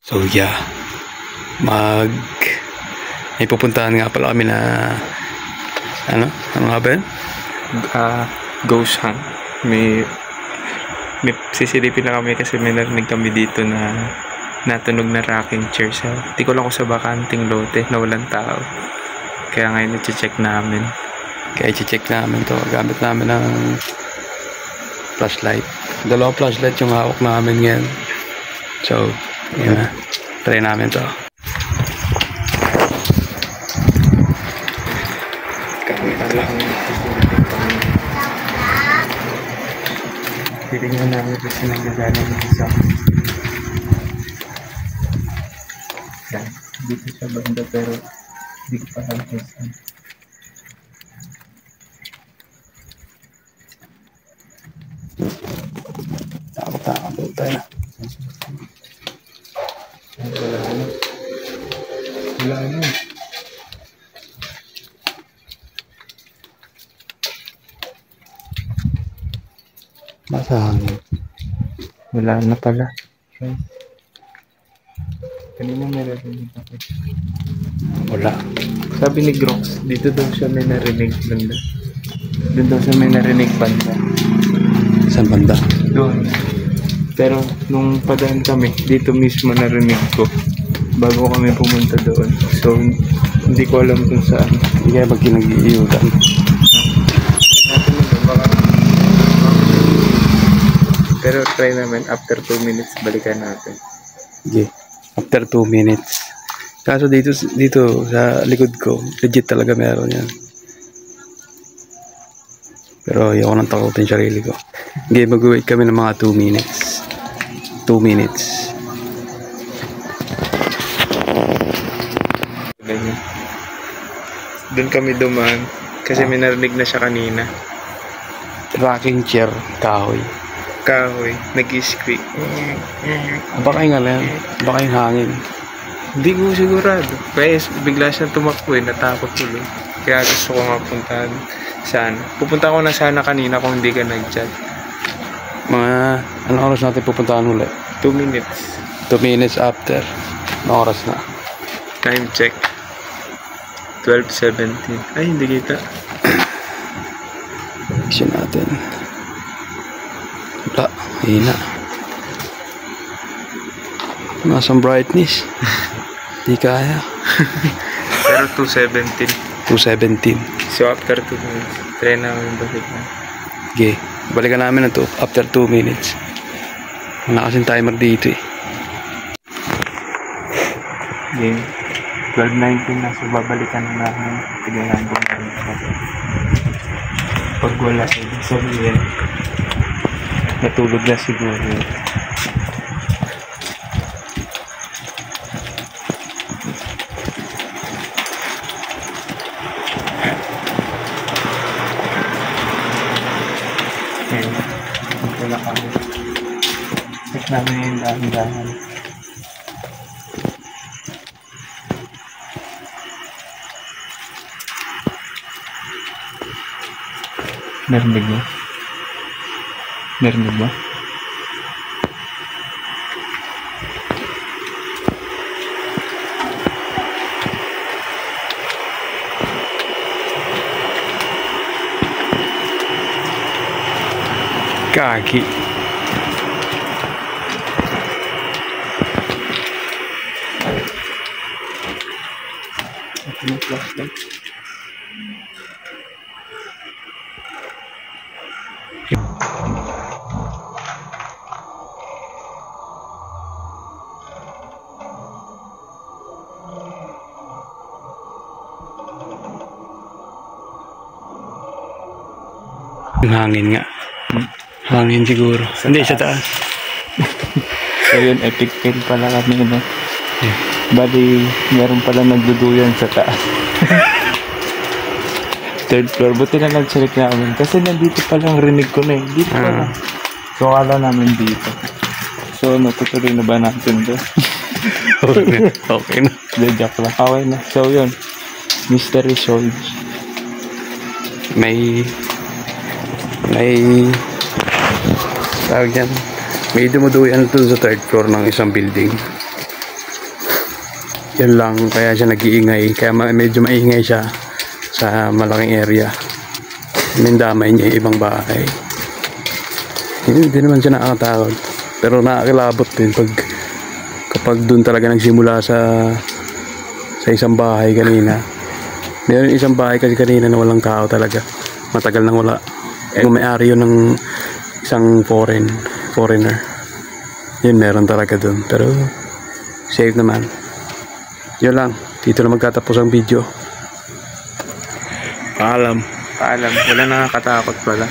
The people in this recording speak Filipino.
So yeah, may pupuntahan nga pala kami na ano nga ba yun? Ghost hunt. May sisilipin na kami kasi may narinig kami dito na natunog na rocking chair sa di ko lang kung sa bakanting lote na walang tao. Kaya ngayon i-check namin. To. Gamit namin ng flashlight. 2 flashlight yung hawak namin ngayon. So, yun na. Try namin to. Kamera lang. Titingnan namin kasi nagagana ng isa. Yan. Dito sa banda pero hindi ko pa alam kung saan. Takot tayo. Wala na. Masahangin. Wala na pala. Okay. Kanina may narinig ako. Wala. Sabi ni Grox, dito daw siya may narinig banda. Doon daw siya may narinig banda. Saan banda? Doon. Pero nung padaan kami, dito mismo narinig ko bago kami pumunta doon. So, hindi ko alam kung saan. Hindi kaya pag kinag-iiutan. Pero try namin after 2 minutes balikan natin. Okay. After 2 minutes. Kaso dito sa likod ko, legit talaga meron yan. Pero ayoko nang takutin sarili ko. Okay, mag-wait kami ng mga 2 minutes. 2 minutes. Ganyan. Doon kami dumaan kasi may narinig na siya kanina. Rocking chair, kahoy. Kahoy, nag-squeak. Baka yung alam, baka yung hangin. Hindi ko sigurado. Kaya bigla siyang tumakbo natakot tuloy. Kaya gusto ko nga puntahan sana. Pupunta ko na sana kanina kung hindi ka nag-chat. Mga, anong oras natin pupuntahan ulit? 2 minutes. 2 minutes after. Anong oras na? Time check. 12:17. Ay, hindi kita. Action natin. Wala, hina. Nasang brightness. Di kaya. Pero 2:17. 2:17. So after 2 minutes, try namin balik na. Okay, balikan namin na to after 2 minutes. Wala kasing timer dito eh. Game. 12:19 na, so babalikan na namin. Tignan ko na rin. Pag wala, ibig sabihin, natulog na siguro. Wala kami. Check namin yung dahan-dahan. Narinig mo? Narinig mo? Kaki. Ito yung flashlight. Hangin nga. Hangin siguro. Hindi, sa taas. So yun, epic fail pala kami, no? Bali, meron pala nagduduyan sa taas. 3rd floor. Buti na nag-check namin. Kasi nandito palang rinig ko na eh. Dito pala. So, akala namin dito. So, natutuloy na ba natin doon? Okay na. Joke lang. Okay na. So, yun. Mystery solved. May tawag yan, may dumuduyan dun sa 3rd floor ng isang building. Yun lang, kaya siya nag-iingay. Kaya medyo maingay siya sa malaking area. Damay niya yung ibang bahay. Hindi naman siya nakakatakot. Pero nakakilabot din kapag dun talaga nagsimula sa isang bahay kanina. Meron isang bahay kasi kanina na walang tao talaga. Matagal nang wala. Kung may-ari yun ng isang foreigner. Yun, meron talaga dun. Pero safe naman. Yun lang. Dito na magtatapos ang video. Paalam. Paalam. Wala nakakatakot pala.